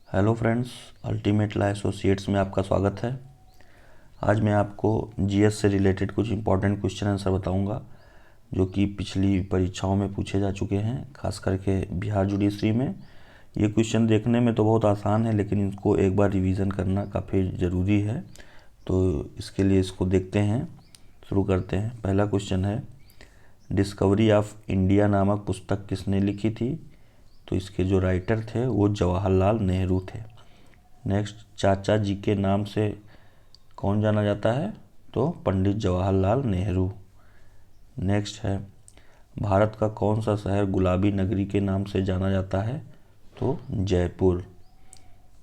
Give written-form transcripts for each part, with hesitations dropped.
Hello friends, ultimate law associates में आपका स्वागत है। आज मैं आपको जीएस से रिलेटेड कुछ इंपॉर्टेंट क्वेश्चन आंसर बताऊंगा जो कि पिछली परीक्षाओं में पूछे जा चुके हैं, खास करके बिहार जुडिशरी में। ये क्वेश्चन देखने में तो बहुत आसान है, लेकिन इनको एक बार रिवीजन करना काफ़ी ज़रूरी है। तो इसके लिए इसको देखते हैं, शुरू करते हैं। पहला क्वेश्चन है, डिस्कवरी ऑफ इंडिया नामक पुस्तक किसने लिखी थी? तो इसके जो राइटर थे वो जवाहरलाल नेहरू थे। नेक्स्ट, चाचा जी के नाम से कौन जाना जाता है? तो पंडित जवाहरलाल नेहरू। नेक्स्ट है, भारत का कौन सा शहर गुलाबी नगरी के नाम से जाना जाता है? तो जयपुर।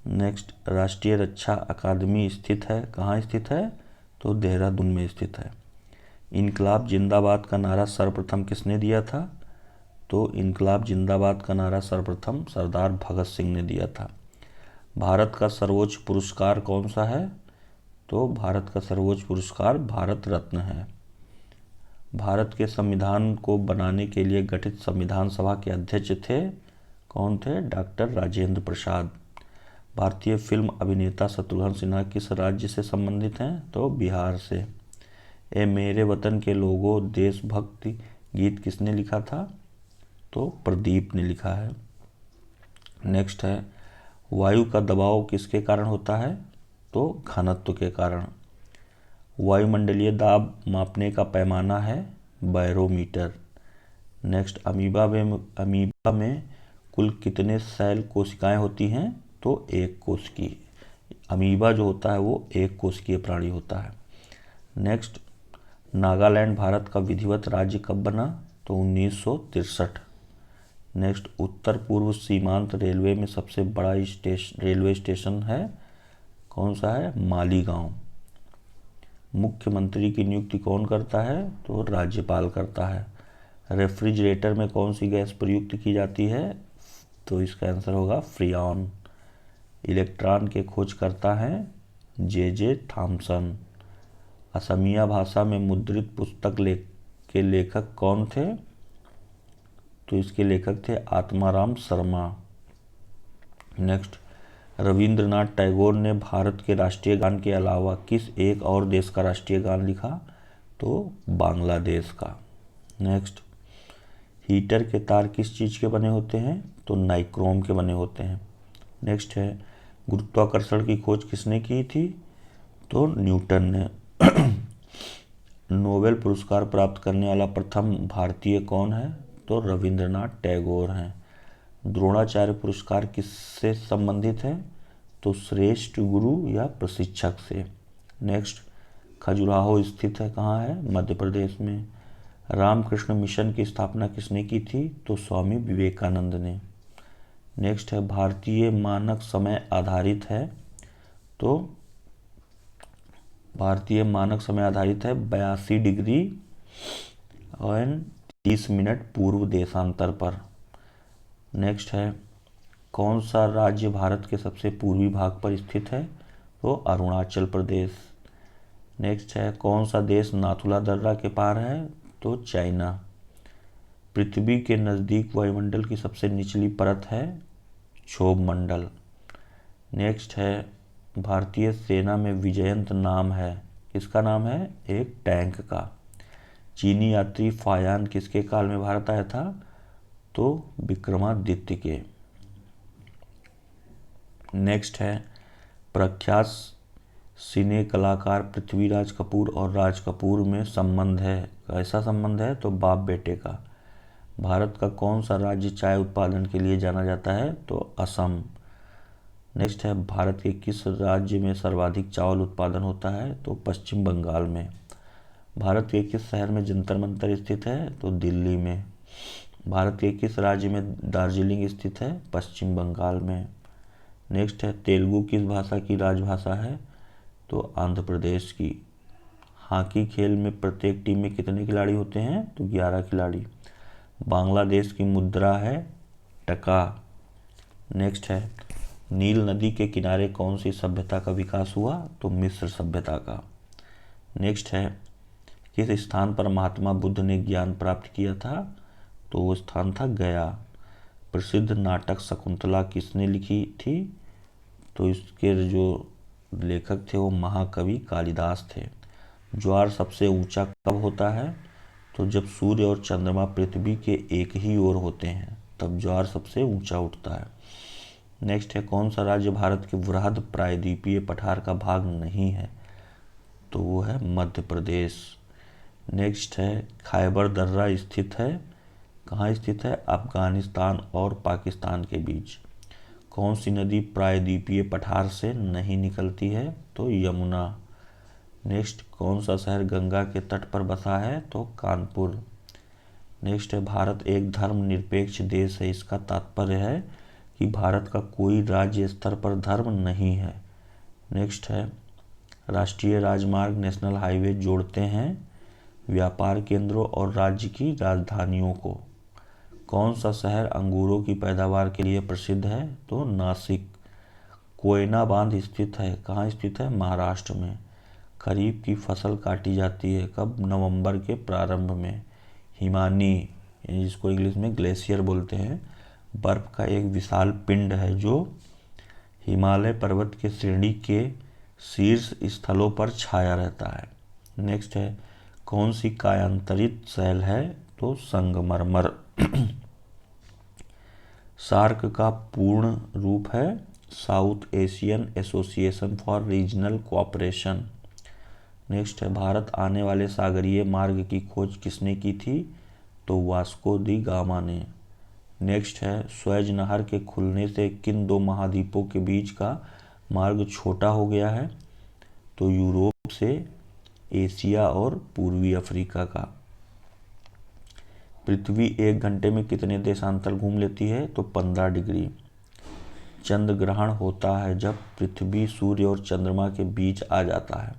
नेक्स्ट, राष्ट्रीय रक्षा अकादमी स्थित है, कहाँ स्थित है? तो देहरादून में स्थित है। इनकलाब जिंदाबाद का नारा सर्वप्रथम किसने दिया था? तो इनकलाब जिंदाबाद का नारा सर्वप्रथम सरदार भगत सिंह ने दिया था। भारत का सर्वोच्च पुरस्कार कौन सा है? तो भारत का सर्वोच्च पुरस्कार भारत रत्न है। भारत के संविधान को बनाने के लिए गठित संविधान सभा के अध्यक्ष थे, कौन थे? डॉक्टर राजेंद्र प्रसाद। भारतीय फिल्म अभिनेता शत्रुघ्न सिन्हा किस राज्य से संबंधित हैं? तो बिहार से। ए मेरे वतन के लोगों देशभक्ति गीत किसने लिखा था? तो प्रदीप ने लिखा है। नेक्स्ट है, वायु का दबाव किसके कारण होता है? तो घनत्व के कारण। वायुमंडलीय दाब मापने का पैमाना है बैरोमीटर। नेक्स्ट, अमीबा में कुल कितने सेल कोशिकाएं होती हैं? तो एक कोशिकीय। अमीबा जो होता है वो एक कोशिकीय प्राणी होता है। नेक्स्ट, नागालैंड भारत का विधिवत राज्य कब बना? तो 1963। नेक्स्ट, उत्तर पूर्व सीमांत रेलवे में सबसे बड़ा रेलवे स्टेशन है, कौन सा है? मालीगांव। मुख्यमंत्री की नियुक्ति कौन करता है? तो राज्यपाल करता है। रेफ्रिजरेटर में कौन सी गैस प्रयुक्त की जाती है? तो इसका आंसर होगा फ्रियॉन। इलेक्ट्रॉन के खोज करता है जे थॉमसन। असमिया भाषा में मुद्रित पुस्तक के लेखक कौन थे? तो इसके लेखक थे आत्माराम शर्मा। नेक्स्ट, रविंद्रनाथ टैगोर ने भारत के राष्ट्रीय गान के अलावा किस एक और देश का राष्ट्रीय गान लिखा? तो बांग्लादेश का। नेक्स्ट, हीटर के तार किस चीज़ के बने होते हैं? तो नाइक्रोम के बने होते हैं। नेक्स्ट है, गुरुत्वाकर्षण की खोज किसने की थी? तो न्यूटन ने। नोबेल पुरस्कार प्राप्त करने वाला प्रथम भारतीय कौन है? तो रविंद्रनाथ टैगोर हैं। द्रोणाचार्य पुरस्कार किससे संबंधित है? तो श्रेष्ठ गुरु या प्रशिक्षक से। नेक्स्ट, खजुराहो स्थित है, कहाँ है? मध्य प्रदेश में। रामकृष्ण मिशन की स्थापना किसने की थी? तो स्वामी विवेकानंद ने। नेक्स्ट है, भारतीय मानक समय आधारित है, तो भारतीय मानक समय आधारित है 82 डिग्री और 30 मिनट पूर्व देशांतर पर। नेक्स्ट है, कौन सा राज्य भारत के सबसे पूर्वी भाग पर स्थित है? तो अरुणाचल प्रदेश। नेक्स्ट है, कौन सा देश नाथुला दर्रा के पार है? तो चाइना। पृथ्वी के नज़दीक वायुमंडल की सबसे निचली परत है क्षोभ मंडल। नेक्स्ट है, भारतीय सेना में विजयंत नाम है, किसका नाम है? एक टैंक का। चीनी यात्री फायान किसके काल में भारत आया था? तो विक्रमादित्य के। नेक्स्ट है, प्रख्यात सिने कलाकार पृथ्वीराज कपूर और राज कपूर में संबंध है, कैसा संबंध है? तो बाप बेटे का। भारत का कौन सा राज्य चाय उत्पादन के लिए जाना जाता है? तो असम। नेक्स्ट है, भारत के किस राज्य में सर्वाधिक चावल उत्पादन होता है? तो पश्चिम बंगाल में। भारत के किस शहर में जंतर मंतर स्थित है? तो दिल्ली में। भारत के किस राज्य में दार्जिलिंग स्थित है? पश्चिम बंगाल में। नेक्स्ट है, तेलुगु किस भाषा की राजभाषा है? तो आंध्र प्रदेश की। हॉकी खेल में प्रत्येक टीम में कितने खिलाड़ी होते हैं? तो 11 खिलाड़ी। बांग्लादेश की मुद्रा है टका। नेक्स्ट है, नील नदी के किनारे कौन सी सभ्यता का विकास हुआ? तो मिस्र सभ्यता का। नेक्स्ट है, किस स्थान पर महात्मा बुद्ध ने ज्ञान प्राप्त किया था? तो वो स्थान था गया। प्रसिद्ध नाटक शकुंतला किसने लिखी थी? तो इसके जो लेखक थे वो महाकवि कालिदास थे। ज्वार सबसे ऊंचा कब होता है? तो जब सूर्य और चंद्रमा पृथ्वी के एक ही ओर होते हैं तब ज्वार सबसे ऊंचा उठता है। नेक्स्ट है, कौन सा राज्य भारत के वृहद प्रायद्वीपीय पठार का भाग नहीं है? तो वो है मध्य प्रदेश। नेक्स्ट है, खैबर दर्रा स्थित है, कहाँ स्थित है? अफगानिस्तान और पाकिस्तान के बीच। कौन सी नदी प्रायद्वीपीय पठार से नहीं निकलती है? तो यमुना। नेक्स्ट, कौन सा शहर गंगा के तट पर बसा है? तो कानपुर। नेक्स्ट है, भारत एक धर्मनिरपेक्ष देश है, इसका तात्पर्य है कि भारत का कोई राज्य स्तर पर धर्म नहीं है। नेक्स्ट है, राष्ट्रीय राजमार्ग नेशनल हाईवे जोड़ते हैं व्यापार केंद्रों और राज्य की राजधानियों को। कौन सा शहर अंगूरों की पैदावार के लिए प्रसिद्ध है? तो नासिक। कोयना बांध स्थित है, कहाँ स्थित है? महाराष्ट्र में। खरीफ की फसल काटी जाती है कब? नवंबर के प्रारंभ में। हिमानी, जिसको इंग्लिश में ग्लेशियर बोलते हैं, बर्फ का एक विशाल पिंड है जो हिमालय पर्वत के श्रेणी के शीर्ष स्थलों पर छाया रहता है। नेक्स्ट है, कौन सी कायांतरित शैल है? तो संगमरमर। सार्क का पूर्ण रूप है south Asian association for regional cooperation. Next है, भारत आने वाले सागरीय मार्ग की खोज किसने की थी? तो वास्को दी गामा ने। नेक्स्ट है, स्वेज नहर के खुलने से किन दो महाद्वीपों के बीच का मार्ग छोटा हो गया है? तो यूरोप से एशिया और पूर्वी अफ्रीका का। पृथ्वी एक घंटे में कितने देशांतर घूम लेती है? तो 15 डिग्री। चंद्र ग्रहण होता है जब पृथ्वी सूर्य और चंद्रमा के बीच आ जाता है।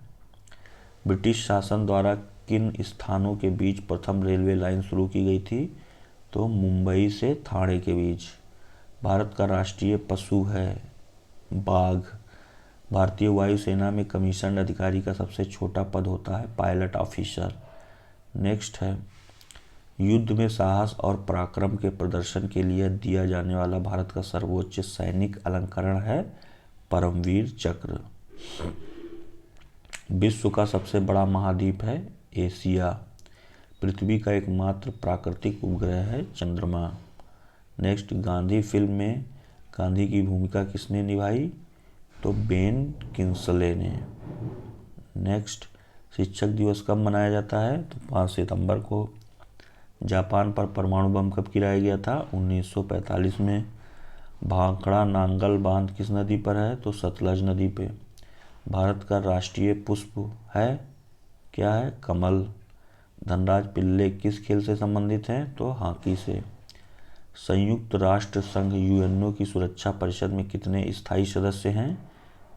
ब्रिटिश शासन द्वारा किन स्थानों के बीच प्रथम रेलवे लाइन शुरू की गई थी? तो मुंबई से ठाणे के बीच। भारत का राष्ट्रीय पशु है बाघ। भारतीय वायुसेना में कमीशन अधिकारी का सबसे छोटा पद होता है पायलट ऑफिसर। नेक्स्ट है, युद्ध में साहस और पराक्रम के प्रदर्शन के लिए दिया जाने वाला भारत का सर्वोच्च सैनिक अलंकरण है परमवीर चक्र। विश्व का सबसे बड़ा महाद्वीप है एशिया। पृथ्वी का एकमात्र प्राकृतिक उपग्रह है चंद्रमा। नेक्स्ट, गांधी फिल्म में गांधी की भूमिका किसने निभाई? तो बेन किंग्सले ने। नेक्स्ट, शिक्षक दिवस कब मनाया जाता है? तो 5 सितंबर को। जापान पर परमाणु बम कब गिराया गया था? 1945 में। भाखड़ा नांगल बांध किस नदी पर है? तो सतलज नदी पे। भारत का राष्ट्रीय पुष्प है, क्या है? कमल। धनराज पिल्ले किस खेल से संबंधित हैं? तो हॉकी से। संयुक्त राष्ट्र संघ यूएनओ की सुरक्षा परिषद में कितने स्थायी सदस्य हैं?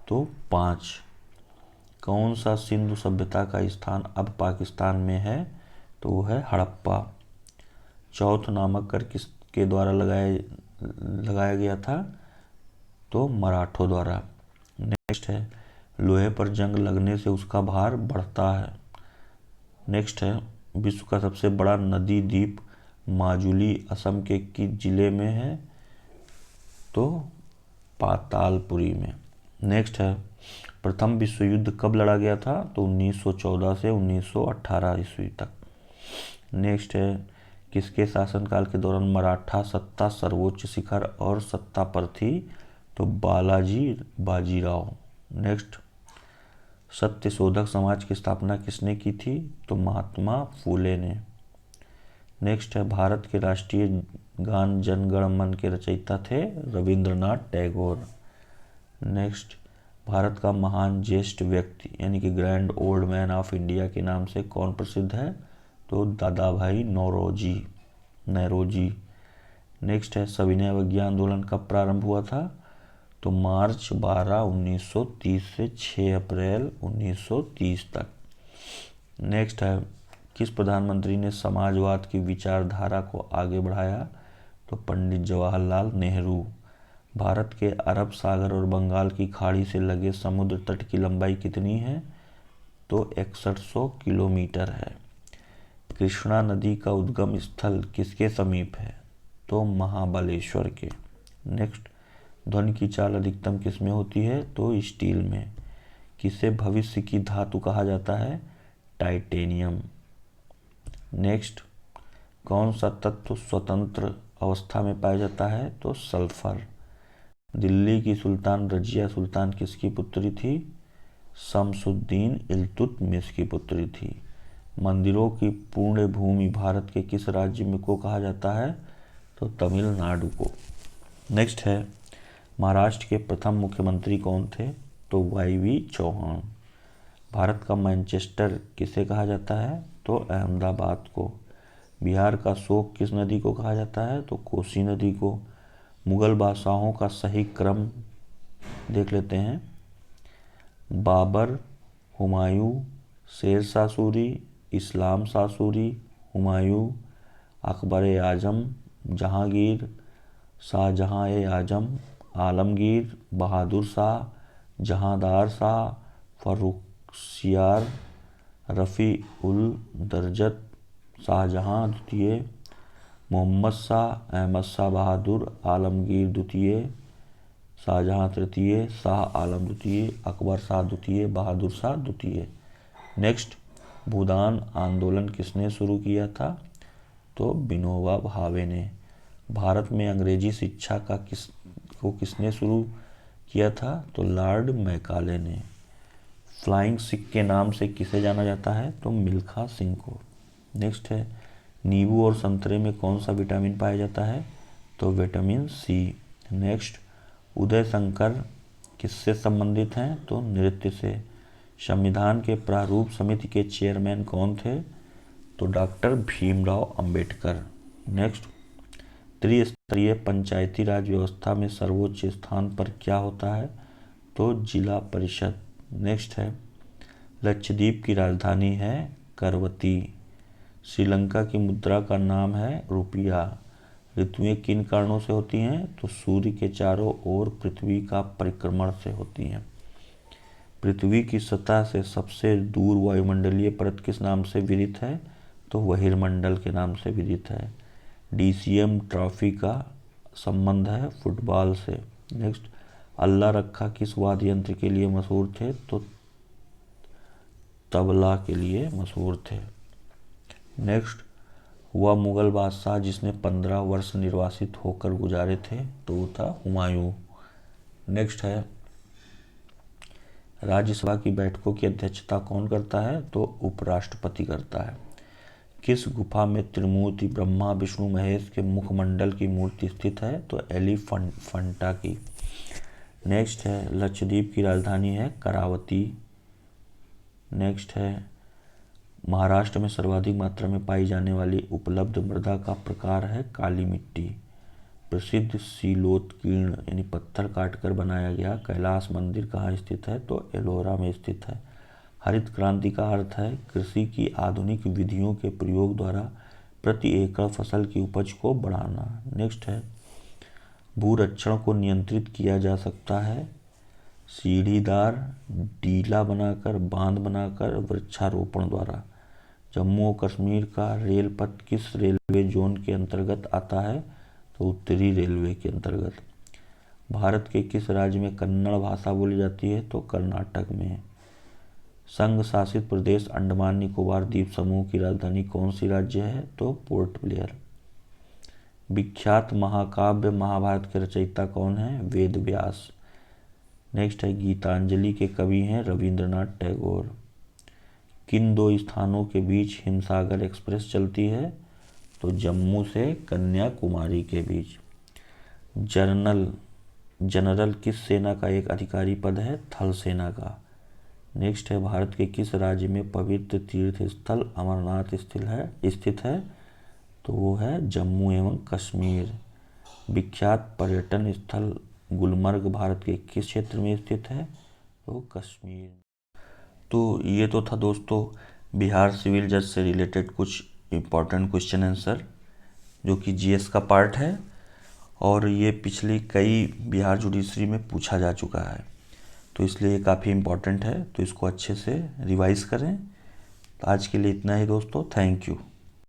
तो 5। कौन सा सिंधु सभ्यता का स्थान अब पाकिस्तान में है? तो वो है हड़प्पा। चौथ नामक कर किसके द्वारा लगाया गया था? तो मराठों द्वारा। नेक्स्ट है, लोहे पर जंग लगने से उसका भार बढ़ता है। नेक्स्ट है, विश्व का सबसे बड़ा नदी द्वीप माजुली असम के किस जिले में है? तो पातालपुरी में। नेक्स्ट है, प्रथम विश्व युद्ध कब लड़ा गया था? तो 1914 से 1918 ईस्वी तक। नेक्स्ट है, किसके शासनकाल के दौरान मराठा सत्ता सर्वोच्च शिखर और सत्ता पर थी? तो बालाजी बाजीराव। नेक्स्ट, सत्यशोधक समाज की स्थापना किसने की थी? तो महात्मा फूले ने। नेक्स्ट है, भारत के राष्ट्रीय गान जन गण मन के रचयिता थे रविंद्रनाथ टैगोर। नेक्स्ट, भारत का महान ज्येष्ठ व्यक्ति यानी कि grand old man of India के नाम से कौन प्रसिद्ध है? तो दादा भाई नौरोजी। नेक्स्ट है, सविनय अवज्ञा आंदोलन कब प्रारंभ हुआ था? तो मार्च 12, 1930 से 6 अप्रैल 1930 तक। नेक्स्ट है, किस प्रधानमंत्री ने समाजवाद की विचारधारा को आगे बढ़ाया? तो पंडित जवाहरलाल नेहरू। भारत के अरब सागर और बंगाल की खाड़ी से लगे समुद्र तट की लंबाई कितनी है? तो 6100 किलोमीटर है। कृष्णा नदी का उद्गम स्थल किसके समीप है? तो महाबलेश्वर के। नेक्स्ट, ध्वनि की चाल अधिकतम किस में होती है? तो स्टील में। किसे भविष्य की धातु कहा जाता है? टाइटेनियम। नेक्स्ट, कौन सा तत्व स्वतंत्र अवस्था में पाया जाता है? तो सल्फर। दिल्ली की सुल्तान रजिया सुल्तान किसकी पुत्री थी? शमसुद्दीन इल्तुतमिश की पुत्री थी। मंदिरों की पूर्ण भूमि भारत के किस राज्य में को कहा जाता है? तो तमिलनाडु को। नेक्स्ट है, महाराष्ट्र के प्रथम मुख्यमंत्री कौन थे? तो वाई चौहान। भारत का मैनचेस्टर किसे कहा जाता है? तो अहमदाबाद को। बिहार का शोक किस नदी को कहा जाता है? तो कोसी नदी को। मुगल बादशाहों का सही क्रम देख लेते हैं। बाबर, हुमायूं, शेर शाह सूरी, इस्लाम शाह सूरी, हुमायूं, अकबर आजम, जहांगीर, शाहजहां आजम, आलमगीर, बहादुर शाह, जहांदार शाह, फर्रुखसियार, रफ़ी उल दरजत, शाहजहां द्वितीय, मोहम्मद शाह, अहमद शाह बहादुर, आलमगीर द्वितीय, शाहजहां तृतीय, शाह आलम द्वितीय, अकबर शाह द्वितीय, बहादुर शाह द्वितीय। नेक्स्ट, भूदान आंदोलन किसने शुरू किया था? तो विनोबा भावे ने। भारत में अंग्रेजी शिक्षा का किसने शुरू किया था? तो लॉर्ड मैकाले ने। फ्लाइंग सिख के नाम से किसे जाना जाता है? तो मिल्खा सिंह को। नेक्स्ट है, नींबू और संतरे में कौन सा विटामिन पाया जाता है? तो vitamin C. Next, Uday Shankar किससे संबंधित हैं? तो नृत्य से। संविधान के प्रारूप समिति के चेयरमैन कौन थे? तो डॉक्टर भीमराव अंबेडकर। नेक्स्ट, त्रिस्तरीय पंचायती राज व्यवस्था में सर्वोच्च स्थान पर क्या होता है? तो जिला परिषद। नेक्स्ट है, लक्षद्वीप की राजधानी है करवती। श्रीलंका की मुद्रा का नाम है रुपया। ऋतुएं किन कारणों से होती हैं? तो सूर्य के चारों ओर पृथ्वी का परिक्रमण से होती हैं। पृथ्वी की सतह से सबसे दूर वायुमंडलीय परत किस नाम से विदित है? तो बहिर्मंडल के नाम से विदित है। डीसीएम ट्रॉफी का संबंध है फुटबॉल से। नेक्स्ट, अल्लाह रखा किस वाद्य यंत्र के लिए मशहूर थे? तो तबला के लिए मशहूर थे। नेक्स्ट, हुआ मुगल बादशाह जिसने 15 वर्ष निर्वासित होकर गुजारे थे? तो वो था हुमायूं। नेक्स्ट है, राज्यसभा की बैठकों की अध्यक्षता कौन करता है? तो उपराष्ट्रपति करता है। किस गुफा में त्रिमूर्ति ब्रह्मा विष्णु महेश के मुखमंडल की मूर्ति स्थित है? तो एलिफंटा की। नेक्स्ट है, लक्षद्वीप की राजधानी है करावती। नेक्स्ट है, महाराष्ट्र में सर्वाधिक मात्रा में पाई जाने वाली उपलब्ध मृदा का प्रकार है काली मिट्टी। प्रसिद्ध सीलोत्कीर्ण यानी पत्थर काटकर बनाया गया कैलाश मंदिर कहाँ स्थित है? तो एलोरा में स्थित है। हरित क्रांति का अर्थ है कृषि की आधुनिक विधियों के प्रयोग द्वारा प्रति एकड़ फसल की उपज को बढ़ाना। नेक्स्ट है, भूरक्षण को नियंत्रित किया जा सकता है सीढ़ीदार, डीला बनाकर, बांध बनाकर, वृक्षारोपण द्वारा। जम्मू और कश्मीर का रेल पथ किस रेलवे जोन के अंतर्गत आता है? तो उत्तरी रेलवे के अंतर्गत। भारत के किस राज्य में कन्नड़ भाषा बोली जाती है? तो कर्नाटक में। संघ शासित प्रदेश अंडमान निकोबार द्वीप समूह की राजधानी कौन सी राज्य है? तो पोर्ट ब्लेयर। विख्यात महाकाव्य महाभारत के रचयिता कौन है? वेद व्यास। नेक्स्ट है, गीतांजलि के कवि हैं रविंद्रनाथ टैगोर। किन दो स्थानों के बीच हिमसागर एक्सप्रेस चलती है? तो जम्मू से कन्याकुमारी के बीच। जनरल किस सेना का एक अधिकारी पद है? थल सेना का। नेक्स्ट है, भारत के किस राज्य में पवित्र तीर्थ स्थल अमरनाथ स्थित है? तो वो है जम्मू एवं कश्मीर। विख्यात पर्यटन स्थल गुलमर्ग भारत के किस क्षेत्र में स्थित है? तो कश्मीर। तो ये तो था दोस्तों बिहार सिविल जज से रिलेटेड कुछ इम्पॉर्टेंट क्वेश्चन आंसर जो कि जीएस का पार्ट है और ये पिछली कई बिहार जुडिशरी में पूछा जा चुका है, तो इसलिए ये काफ़ी इम्पॉर्टेंट है, तो इसको अच्छे से रिवाइज करें। आज के लिए इतना ही दोस्तों, थैंक यू।